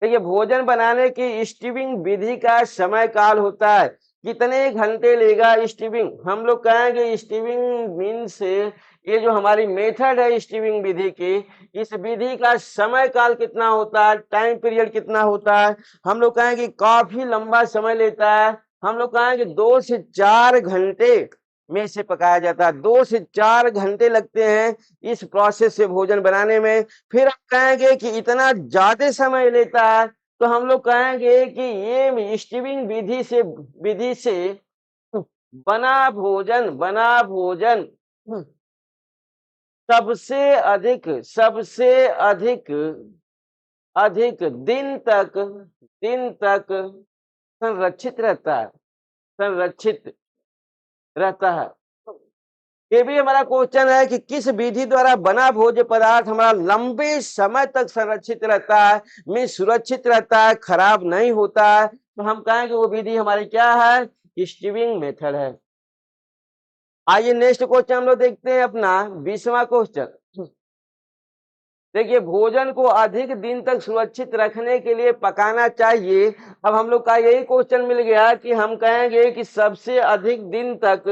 देखिए भोजन बनाने की स्टीविंग विधि का समय काल होता है, कितने घंटे लेगा स्टीविंग। हम लोग कहेंगे स्टीविंग मीन्स ये जो हमारी मेथड है स्टीविंग विधि की, इस विधि का समय काल कितना होता है, टाइम पीरियड कितना होता है। हम लोग कहेंगे काफी लंबा समय लेता है। हम लोग कहेंगे 2 से 4 घंटे में से पकाया जाता है। 2 से 4 घंटे लगते हैं इस प्रोसेस से भोजन बनाने में। फिर हम कहेंगे कि इतना ज्यादा समय लेता है, तो हम लोग कहेंगे कि ये स्टीविंग विधि से बना भोजन सबसे अधिक दिन तक संरक्षित रहता है। ये भी हमारा क्वेश्चन है कि किस विधि द्वारा बना भोज्य पदार्थ हमारा लंबे समय तक संरक्षित रहता है, में सुरक्षित रहता है, खराब नहीं होता है। तो हम कहेंगे वो विधि हमारी क्या है, स्टीविंग मेथड है। आइए नेक्स्ट क्वेश्चन हम लोग देखते हैं अपना 20वां क्वेश्चन। देखिए भोजन को अधिक दिन तक सुरक्षित रखने के लिए पकाना चाहिए। अब हम लोग का यही क्वेश्चन मिल गया कि हम कहेंगे कि सबसे अधिक दिन तक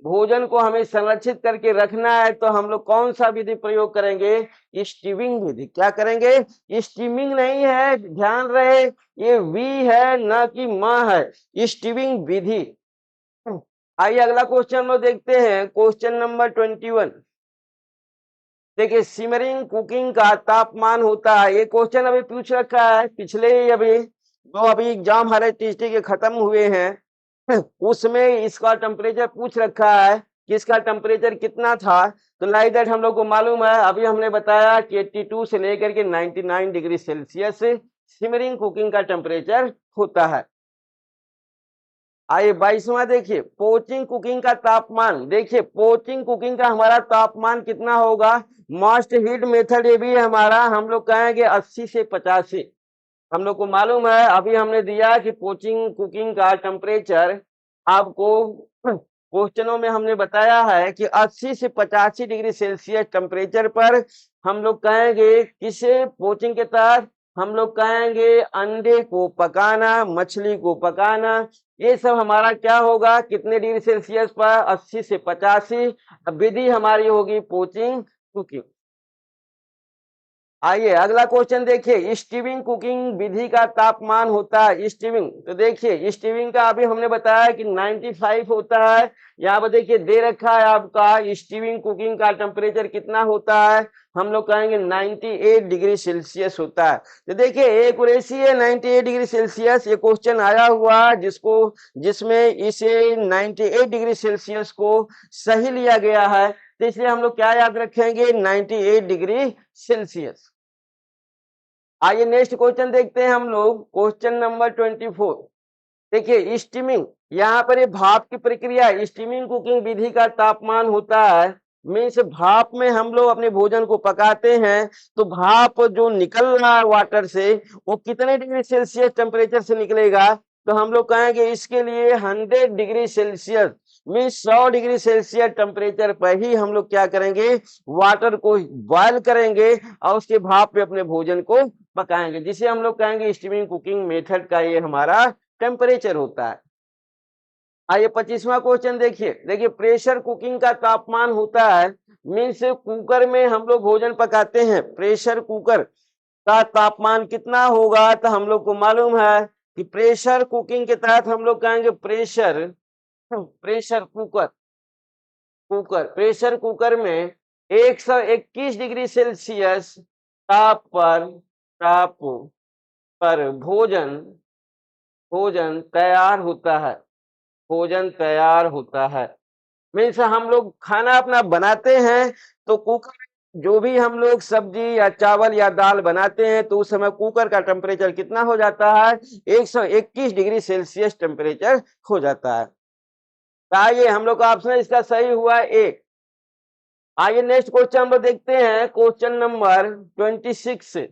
भोजन को हमें संरक्षित करके रखना है, तो हम लोग कौन सा विधि प्रयोग करेंगे, स्टीविंग विधि। क्या करेंगे, स्टीमिंग नहीं है, ध्यान रहे ये वी है न कि म है, स्टीविंग विधि। आइए अगला क्वेश्चन हम लोग देखते हैं, क्वेश्चन नंबर 21। देखिए सिमरिंग कुकिंग का तापमान होता है, ये क्वेश्चन अभी पूछ रखा है पिछले ही अभी एग्जाम हमारे टीटी के खत्म हुए हैं उसमें इसका टेम्परेचर पूछ रखा है कि इसका टेम्परेचर कितना था। तो लाइक दैट हम लोग को मालूम है, अभी हमने बताया कि 82 से लेकर के 99 डिग्री सेल्सियस सिमरिंग कुकिंग का टेम्परेचर होता है। आइए 22वां देखिए, पोचिंग कुकिंग का तापमान। देखिए पोचिंग कुकिंग का हमारा तापमान कितना होगा, मस्ट हीट मेथड ये भी है हमारा, हम लोग कहेंगे 80 से 85। हम लोग को मालूम है, अभी हमने दिया कि पोचिंग कुकिंग का टेम्परेचर आपको क्वेश्चनों में हमने बताया है कि 80 से 85 डिग्री सेल्सियस टेम्परेचर पर हम लोग कहेंगे किसे पोचिंग के तहत, हम लोग कहेंगे अंडे को पकाना, मछली को पकाना, ये सब हमारा क्या होगा, कितने डिग्री सेल्सियस पर, 80 से 85। विधि हमारी होगी पोचिंग कुकिंग। आइए अगला क्वेश्चन देखिए, स्टीविंग कुकिंग विधि का तापमान होता है स्टीविंग। तो देखिए स्टीविंग का अभी हमने बताया कि 95 होता है। यहाँ पर देखिए दे रखा है आपका स्टीविंग कुकिंग का टेम्परेचर कितना होता है, हम लोग कहेंगे 98 डिग्री सेल्सियस होता है। तो देखिए एक रेसी है 98 डिग्री सेल्सियस, ये क्वेश्चन आया हुआ जिसमें इसे 98 डिग्री सेल्सियस को सही लिया गया है, तो इसलिए हम लोग क्या याद रखेंगे, 98 डिग्री सेल्सियस। आइए नेक्स्ट क्वेश्चन देखते हैं हम लोग, क्वेश्चन नंबर 24। देखिए स्टीमिंग, यहाँ पर ये भाप की प्रक्रिया, स्टीमिंग कुकिंग विधि का तापमान होता है, मीन्स भाप में हम लोग अपने भोजन को पकाते हैं। तो भाप जो निकल रहा है वाटर से, वो कितने डिग्री सेल्सियस टेम्परेचर से निकलेगा, तो हम लोग कहेंगे इसके लिए 100 degree Celsius means 100 degree Celsius temperature पर ही हम लोग क्या करेंगे, वाटर को बॉयल करेंगे और उसके भाप पे अपने भोजन को पकाएंगे, जिसे हम लोग कहेंगे स्टीमिंग कुकिंग मेथड का ये हमारा टेम्परेचर होता है। आइए 25वां क्वेश्चन देखिए प्रेशर कुकिंग का तापमान होता है, मीन्स कुकर में हम लोग भोजन पकाते हैं, प्रेशर कुकर का तापमान कितना होगा, तो हम लोग को मालूम है कि प्रेशर कुकिंग के तहत हम लोग कहेंगे प्रेशर प्रेशर कुकर में 121 डिग्री सेल्सियस ताप पर भोजन तैयार होता है। मीन्स हम लोग खाना अपना बनाते हैं तो कुकर जो भी हम लोग सब्जी या चावल या दाल बनाते हैं तो उस समय कुकर का टेम्परेचर कितना हो जाता है, 121 डिग्री सेल्सियस टेम्परेचर हो जाता है। तो आइए हम लोग का ऑप्शन इसका सही हुआ ए। आइए नेक्स्ट क्वेश्चन हम लोग देखते हैं, क्वेश्चन नंबर 26।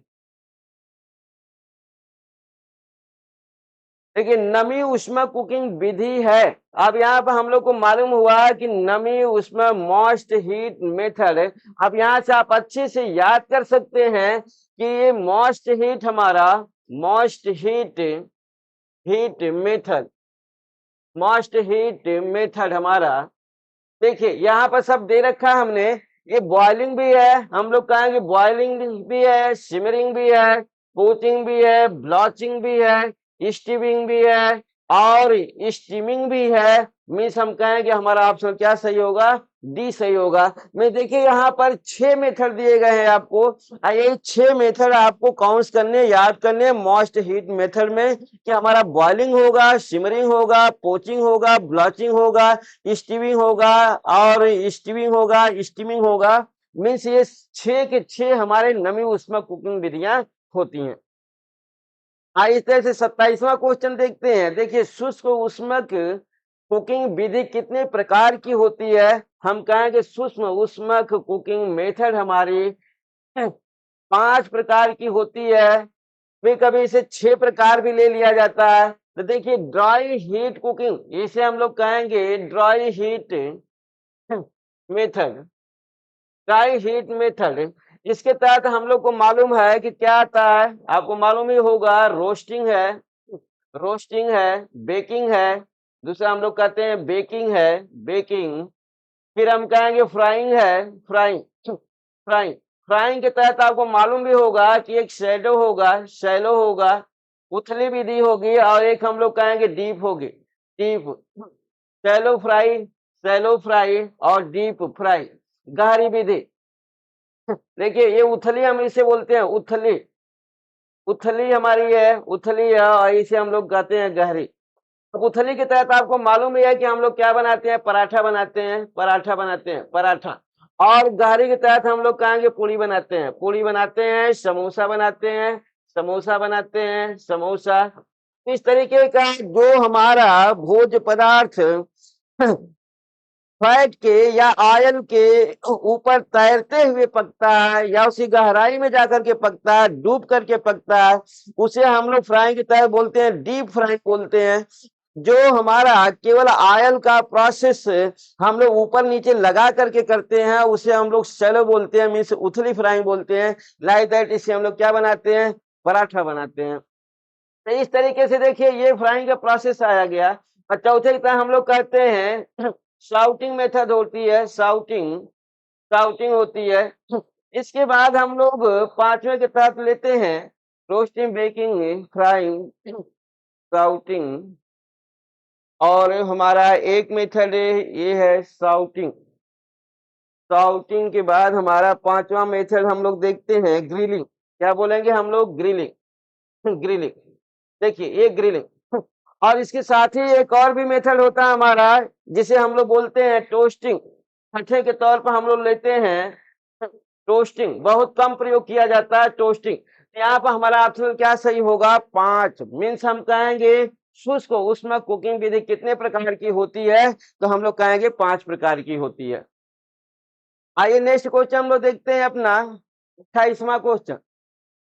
देखिए नमी उष्मा कुकिंग विधि है। अब यहाँ पर हम लोग को मालूम हुआ कि नमी उष्मा मोस्ट हीट मेथड। अब यहाँ से आप अच्छे से याद कर सकते हैं कि ये मोस्ट हीट हमारा most heat method, most heat method हमारा, देखिए यहाँ पर सब दे रखा है हमने। ये बॉइलिंग भी है, हम लोग कहेंगे बॉइलिंग भी है, सिमरिंग भी है, पोचिंग भी है, ब्लॉचिंग भी है, स्टीमिंग भी है और स्टीमिंग भी है। मीन्स हम कहेंगे हमारा ऑप्शन क्या सही होगा, डी सही होगा। मैं देखिए यहाँ पर 6 मेथड दिए गए हैं आपको, और ये 6 मेथड आपको काउंट करने, याद करने मोस्ट हीट मेथड में, कि हमारा बॉइलिंग होगा, सिमरिंग होगा, पोचिंग होगा, ब्लॉचिंग होगा, स्टीमिंग होगा और स्टीमिंग होगा। मीन्स ये 6 के 6 हमारे नमी उष्मा कुकिंग विधियां होती हैं। इस तरह से 27वां क्वेश्चन देखते हैं। देखिए शुष्क उष्मक कुकिंग विधि कितने प्रकार की होती है। हम कहेंगे सूक्ष्म उष्मक कुकिंग मेथड हमारी 5 प्रकार की होती है। फिर कभी इसे 6 प्रकार भी ले लिया जाता है। तो देखिए ड्राई हीट कुकिंग, इसे हम लोग कहेंगे dry heat method, dry heat method. इसके तहत हम लोग को मालूम है कि क्या आता है, आपको मालूम ही होगा, रोस्टिंग है, बेकिंग है, दूसरा हम लोग कहते हैं बेकिंग है, बेकिंग। फिर हम कहेंगे फ्राइंग है, फ्राइंग फ्राइंग के तहत आपको मालूम भी होगा कि एक शैलो होगा, उथली विधि होगी, और एक हम लोग कहेंगे डीप होगी, डीप। शैलो फ्राई और डीप फ्राई, गहरी विधि। देखिए ये उथली हम इसे बोलते हैं, उथली हमारी है, उथली है, और इसे हम लोग कहते हैं गहरी। उथली के तहत आपको मालूम ही है कि हम लोग क्या बनाते हैं, पराठा बनाते हैं, पराठा। और गहरी के तहत हम लोग कहेंगे पूड़ी बनाते हैं, समोसा बनाते हैं, समोसा। इस तरीके का जो हमारा भोज्य पदार्थ फैट के या ऑयल के ऊपर तैरते हुए पकता है या उसी गहराई में जाकर के पकता है, डूब करके पकता है, उसे हम लोग फ्राइंग की तरह बोलते हैं, डीप फ्राइंग बोलते हैं। जो हमारा केवल ऑयल का प्रोसेस हम लोग ऊपर नीचे लगा करके करते हैं, उसे हम लोग शैलो बोलते हैं, मीन्स उथली फ्राइंग बोलते हैं। लाइक दैट इसे हम लोग क्या बनाते हैं, पराठा बनाते हैं। तो इस तरीके से देखिए ये फ्राइंग का प्रोसेस आया गया। और चौथे की तरह हम लोग कहते हैं शाउटिंग मेथड होती है, शाउटिंग होती है। इसके बाद हम लोग 5वें के तहत लेते हैं रोस्टिंग, बेकिंग, फ्राइंग, शाउटिंग। और हमारा एक मेथड ये है शाउटिंग। शाउटिंग के बाद हमारा 5वां मेथड हम लोग देखते हैं ग्रिलिंग। क्या बोलेंगे हम लोग, ग्रिलिंग। देखिए ये ग्रिलिंग। और इसके साथ ही एक और भी मेथड होता है हमारा, जिसे हम लोग बोलते हैं टोस्टिंग। छठे के तौर पर हम लोग लेते हैं टोस्टिंग, बहुत कम प्रयोग किया जाता है टोस्टिंग। यहाँ पर हमारा ऑप्शन क्या सही होगा, 5। मीन्स हम कहेंगे शुष्क उष्मा कुकिंग विधि कितने प्रकार की होती है, तो हम लोग कहेंगे 5 प्रकार की होती है। आइए नेक्स्ट क्वेश्चन हम लोग देखते हैं अपना 28वां क्वेश्चन।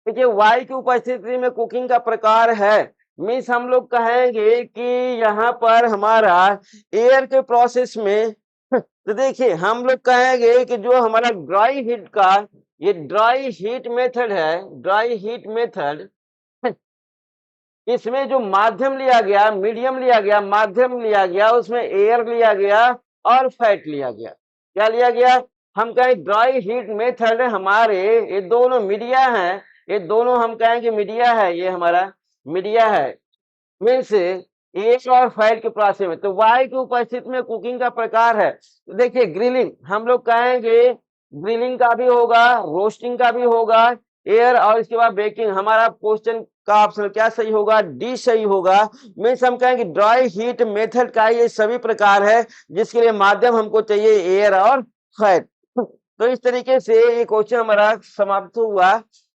देखिए वायु की उपस्थिति में कुकिंग का प्रकार है। मीन्स हम लोग कहेंगे कि यहाँ पर हमारा एयर के प्रोसेस में तो देखिए हम लोग कहेंगे कि जो हमारा ड्राई हीट का ये ड्राई हीट मेथड है, ड्राई हीट मेथड, इसमें जो माध्यम लिया गया, मीडियम लिया गया, माध्यम लिया गया, उसमें एयर लिया गया और फैट लिया गया। क्या लिया गया, हम कहें ड्राई हीट मेथड हमारे ये दोनों मीडिया हैं, ये दोनों हम कहेंगे मीडिया है, ये हमारा मीडिया है। मीन्स एयर और फैट के प्रोसेस में तो वायु की उपस्थिति में कुकिंग का प्रकार है। तो देखिए ग्रिलिंग हम लोग कहेंगे, ग्रिलिंग का भी होगा, रोस्टिंग का भी होगा, एयर, और इसके बाद बेकिंग। हमारा क्वेश्चन का ऑप्शन क्या सही होगा, डी सही होगा। मीन्स हम कहेंगे ड्राई हीट मेथड का ये सभी प्रकार है, जिसके लिए माध्यम हमको चाहिए एयर और फैट। तो इस तरीके से ये क्वेश्चन हमारा समाप्त हुआ।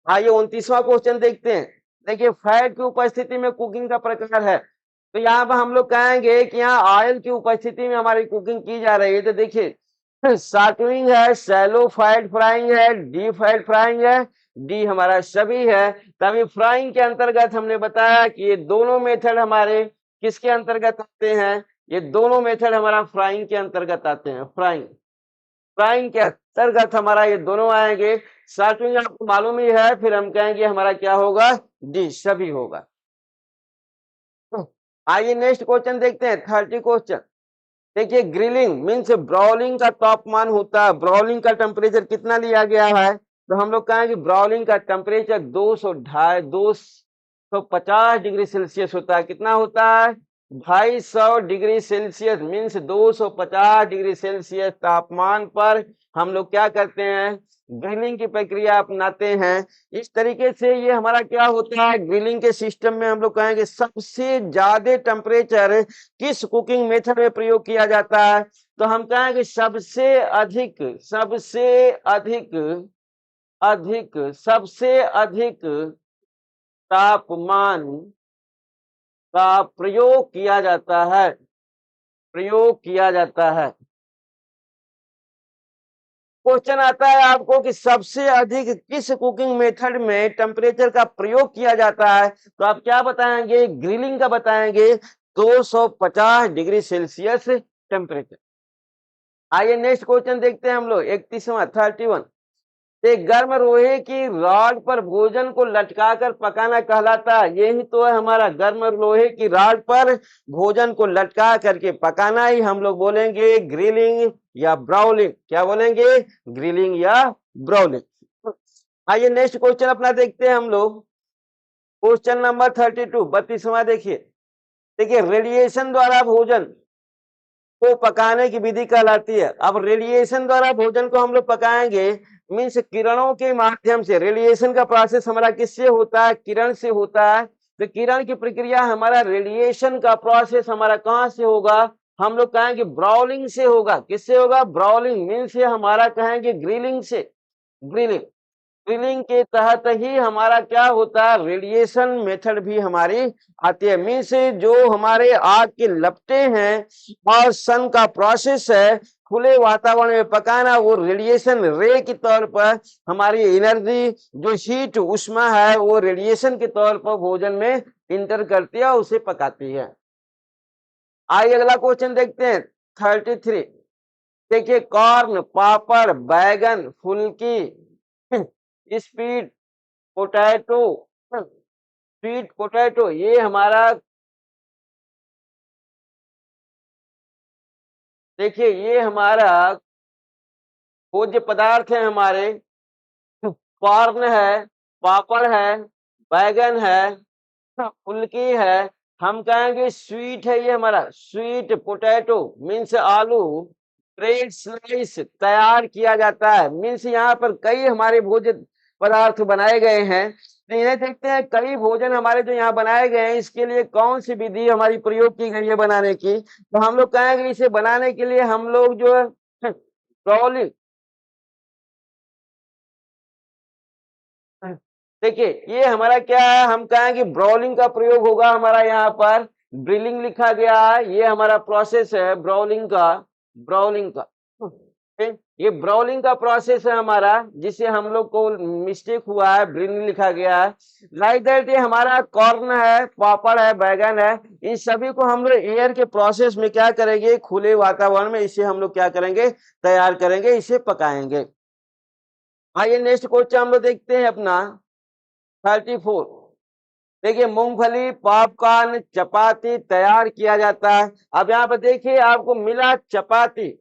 आइए 29वां क्वेश्चन देखते हैं। देखिए फैट की उपस्थिति में कुकिंग का प्रकार है। तो यहाँ पर हम लोग कहेंगे कि यहाँ ऑयल की उपस्थिति में हमारी कुकिंग की जा रही है। तो देखिए सॉटेइंग है, शैलो फैट फ्राइंग है, डीप फैट फ्राइंग है, डी हमारा सभी है। तभी फ्राइंग के अंतर्गत हमने बताया कि ये दोनों मेथड हमारे किसके अंतर्गत आते हैं, ये दोनों मेथड हमारा फ्राइंग के अंतर्गत आते हैं। फ्राइंग के अंतर्गत हमारा ये दोनों आएंगे। सॉटेइंग आपको मालूम ही है, फिर हम कहेंगे हमारा क्या होगा, डी सभी होगा। आइए नेक्स्ट क्वेश्चन देखते हैं, 30 क्वेश्चन। देखिए ग्रिलिंग मीन्स ब्राउलिंग का तापमान होता है। ब्राउलिंग का टेम्परेचर कितना लिया गया है, तो हम लोग कहेंगे ब्राउलिंग का टेम्परेचर 250 डिग्री सेल्सियस होता है। कितना होता है, 250 degree Celsius means 250 degree Celsius तापमान पर हम लोग क्या करते हैं, ग्रिलिंग की प्रक्रिया अपनाते हैं। इस तरीके से ये हमारा क्या होता है, ग्रिलिंग के सिस्टम में हम लोग कहेंगे सबसे ज्यादा टेम्परेचर किस कुकिंग मेथड में प्रयोग किया जाता है, तो हम कहेंगे सबसे अधिक तापमान का प्रयोग किया जाता है। क्वेश्चन आता है आपको कि सबसे अधिक किस कुकिंग मेथड में टेम्परेचर का प्रयोग किया जाता है, तो आप क्या बताएंगे, ग्रिलिंग का बताएंगे, 250 डिग्री सेल्सियस टेम्परेचर। आइए नेक्स्ट क्वेश्चन देखते हैं हम लोग, 31वां 31। एक गर्म लोहे की रॉड पर भोजन को लटकाकर पकाना कहलाता है। यही तो है हमारा, गर्म लोहे की रॉड पर भोजन को लटका करके पकाना ही हम लोग बोलेंगे ग्रिलिंग या ब्राउलिंग। क्या बोलेंगे, ग्रिलिंग या ब्राउलिंग। आइए नेक्स्ट क्वेश्चन अपना देखते हैं हम लोग, क्वेश्चन नंबर 32 32वां। देखिए रेडिएशन द्वारा भोजन को पकाने की विधि कहलाती है। अब रेडिएशन द्वारा भोजन को हम लोग पकाएंगे मीन्स किरणों के माध्यम से। रेडिएशन का प्रोसेस हमारा किससे होता है, किरण से होता है। तो किरण की प्रक्रिया हमारा, रेडिएशन का प्रोसेस हमारा कहाँ से होगा, हम लोग कहेंगे ब्राउलिंग से होगा। किससे होगा, ब्राउलिंग मीन्स हमारा कहेंगे ग्रिलिंग से। ग्रिलिंग के तहत ही हमारा क्या होता है, रेडिएशन मेथड भी हमारी आती है। मीन्स जो हमारे आग के लपटे हैं और सन का प्रोसेस है खुले वातावरण में पकाना, वो रेडिएशन रे के तौर पर हमारी एनर्जी जो हीट उष्मा है वो रेडिएशन के तौर पर भोजन में इंटर करती है और उसे पकाती है। आइए अगला क्वेश्चन देखते हैं, 33। देखिए कॉर्न, पापड़, बैगन, फुल्की, स्वीट पोटैटो ये हमारा, देखिए ये हमारा भोज्य पदार्थ है हमारे। कॉर्न है, पापड़ है, बैगन है, फुल्की है, हम कहेंगे स्वीट है। ये हमारा स्वीट पोटैटो मीन्स आलू ब्रेड स्लाइस तैयार किया जाता है। मीन्स यहाँ पर कई हमारे भोज्य पदार्थ बनाए गए हैं। तो इन्हें देखते हैं, कई भोजन हमारे जो यहाँ बनाए गए हैं इसके लिए कौन सी विधि हमारी प्रयोग की गई है बनाने की, तो हम लोग कहेंगे इसे बनाने के लिए हम लोग जो है ब्राउलिंग, देखिए ये हमारा क्या है, हम कहेंगे ब्राउलिंग का प्रयोग होगा हमारा। यहाँ पर ब्रिलिंग लिखा गया है, ये हमारा प्रोसेस है ब्राउलिंग का। ये ब्राउलिंग का प्रोसेस है हमारा, जिसे हम लोग को मिस्टेक हुआ है, ब्रिलिंग लिखा गया है। लाइक दैट ये हमारा कॉर्न है, पापड़ है, बैगन है, इन सभी को हम लोग एयर के प्रोसेस में क्या करेंगे, खुले वातावरण में इसे हम लोग क्या करेंगे, तैयार करेंगे, इसे पकाएंगे। आइए नेक्स्ट क्वेश्चन हम लोग देखते हैं अपना 34। देखिए मूंगफली, पॉपकॉर्न, चपाती तैयार किया जाता है। अब यहाँ पर देखिए आपको मिला चपाती,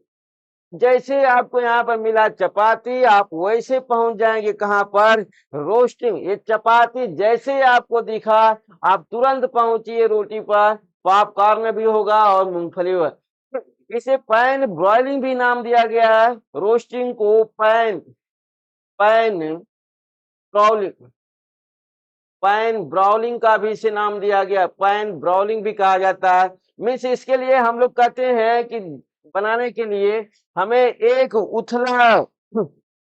जैसे आपको यहाँ पर मिला चपाती आप वैसे पहुंच जाएंगे कहाँ पर, रोस्टिंग। ये चपाती जैसे आपको दिखा आप तुरंत पहुंचिए रोटी पर। पॉपकॉर्न भी होगा और मूंगफली भी। इसे पैन ब्रॉयलिंग भी नाम दिया गया है, रोस्टिंग को पैन ब्राउलिंग, पैन ब्राउलिंग का भी इसे नाम दिया गया, पैन ब्राउलिंग भी कहा जाता है। मीन्स इसके लिए हम लोग कहते हैं कि बनाने के लिए हमें एक उथला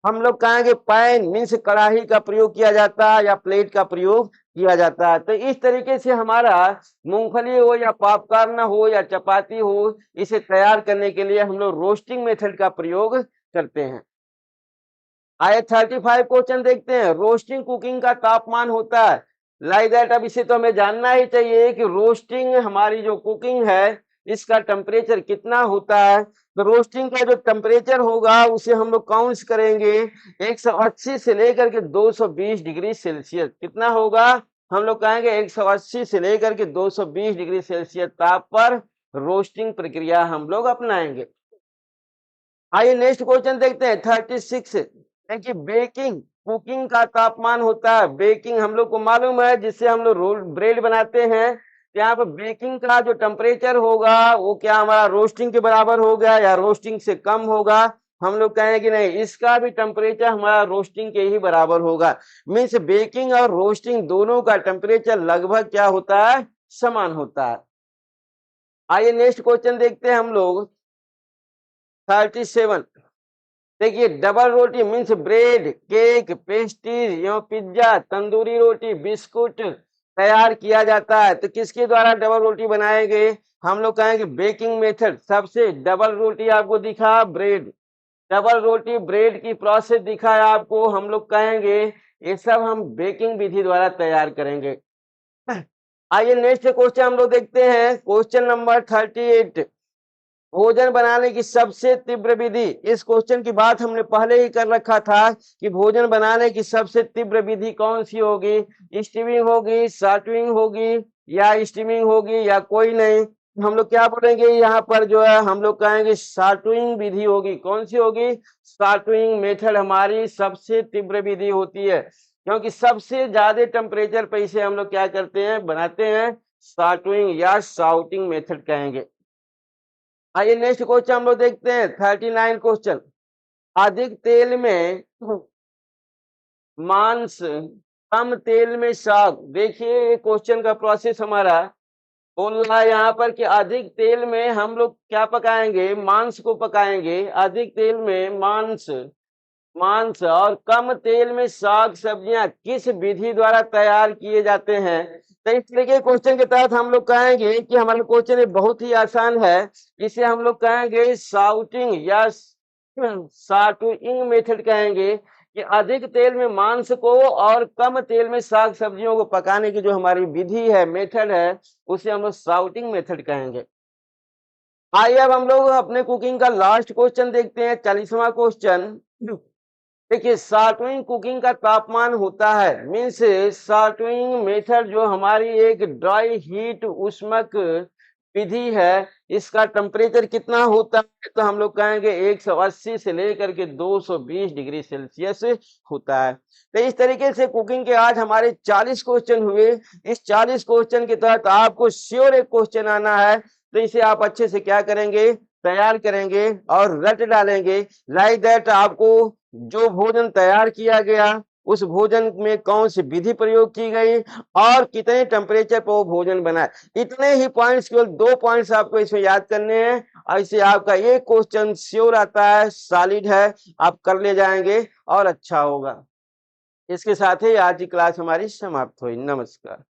हम लोग कहेंगे पैन मीन्स कढ़ाई का प्रयोग किया जाता है या प्लेट का प्रयोग किया जाता है। तो इस तरीके से हमारा मूंगफली हो या पॉपकॉर्न हो या चपाती हो, इसे तैयार करने के लिए हम लोग रोस्टिंग मेथड का प्रयोग करते हैं। आइए 35 क्वेश्चन देखते हैं। रोस्टिंग कुकिंग का तापमान होता है लाइक दैट। अब इसे तो हमें जानना ही चाहिए कि रोस्टिंग हमारी जो कुकिंग है इसका टेम्परेचर कितना होता है। तो रोस्टिंग का जो टेम्परेचर होगा उसे हम लोग काउंट करेंगे 180 से लेकर के 220 डिग्री सेल्सियस। कितना होगा? हम लोग कहेंगे 180 से लेकर के 220 डिग्री सेल्सियस ताप पर रोस्टिंग प्रक्रिया हम लोग अपनाएंगे। आइए नेक्स्ट क्वेश्चन देखते हैं 36। देखिए बेकिंग कुकिंग का तापमान होता है। बेकिंग हम लोग को मालूम है, जिससे हम लोग रोल ब्रेड बनाते हैं। यहाँ पर बेकिंग का जो टेम्परेचर होगा वो क्या हमारा रोस्टिंग के बराबर होगा या रोस्टिंग से कम होगा? हम लोग कहेंगे कि नहीं, इसका भी टेम्परेचर हमारा रोस्टिंग के ही बराबर होगा। मीन्स बेकिंग और रोस्टिंग दोनों का टेम्परेचर लगभग क्या होता है? समान होता है। आइए नेक्स्ट क्वेश्चन देखते हैं हम लोग 37। देखिए डबल रोटी मीन्स ब्रेड, केक, पेस्ट्रीज या पिज्जा, तंदूरी रोटी, बिस्कुट तैयार किया जाता है। तो किसके द्वारा डबल रोटी बनाएंगे? हम लोग कहेंगे बेकिंग मेथड। सबसे डबल रोटी आपको दिखा ब्रेड, डबल रोटी ब्रेड की प्रोसेस दिखा है आपको। हम लोग कहेंगे ये सब हम बेकिंग विधि द्वारा तैयार करेंगे। आइए नेक्स्ट क्वेश्चन हम लोग देखते हैं। Question number 38। भोजन बनाने की सबसे तीव्र विधि। इस क्वेश्चन की बात हमने पहले ही कर रखा था कि भोजन बनाने की सबसे तीव्र विधि कौन सी होगी? स्टीमिंग होगी, सॉल्टिंग होगी या स्टीमिंग होगी या कोई नहीं? हम लोग क्या बोलेंगे यहाँ पर जो है हम लोग कहेंगे सॉल्टिंग विधि होगी। कौन सी होगी? सॉल्टिंग मेथड हमारी सबसे तीव्र विधि होती है, क्योंकि सबसे ज्यादा टेम्परेचर पे इसे हम लोग क्या करते हैं? बनाते हैं। सॉल्टिंग या साउटिंग मेथड कहेंगे। आइए नेक्स्ट क्वेश्चन हम लोग देखते हैं 39 क्वेश्चन। अधिक तेल में मांस, कम तेल में साग। देखिए ये क्वेश्चन का प्रोसेस हमारा बोल रहा है यहाँ पर कि अधिक तेल में हम लोग क्या पकाएंगे? मांस को पकाएंगे। अधिक तेल में मांस मांस और कम तेल में साग सब्जियां किस विधि द्वारा तैयार किए जाते हैं? तो इस तरीके क्वेश्चन के तहत हम लोग कहेंगे कि हमारा क्वेश्चन ये बहुत ही आसान है। इसे हम लोग कहेंगे साउटिंग या साटुइंग मेथड कहेंगे कि अधिक तेल में मांस को और कम तेल में साग सब्जियों को पकाने की जो हमारी विधि है, मेथड है, उसे हम लोग साउटिंग मेथड कहेंगे। आइए अब हम लोग अपने कुकिंग का लास्ट क्वेश्चन देखते हैं 40वां क्वेश्चन। देखिए सॉल्टिंग कुकिंग का तापमान होता है मीन्स सॉल्टिंग मेथड जो हमारी एक ड्राई हीट उष्मक विधि है, इसका टेम्परेचर कितना होता है? तो हम लोग कहेंगे 180 से लेकर के 220 डिग्री सेल्सियस होता है। तो इस तरीके से कुकिंग के आज हमारे 40 क्वेश्चन हुए। इस 40 क्वेश्चन के तहत आपको श्योर एक क्वेश्चन आना है, तो इसे आप अच्छे से क्या करेंगे? तैयार करेंगे और रट डालेंगे। लाइक दैट आपको जो भोजन तैयार किया गया उस भोजन में कौन सी विधि प्रयोग की गई और कितने टेम्परेचर पर वो भोजन बना, इतने ही पॉइंट्स, केवल 2 पॉइंट्स आपको इसमें याद करने हैं। ऐसे आपका ये क्वेश्चन श्योर आता है, सॉलिड है, आप कर ले जाएंगे और अच्छा होगा। इसके साथ ही आज की क्लास हमारी समाप्त हुई। नमस्कार।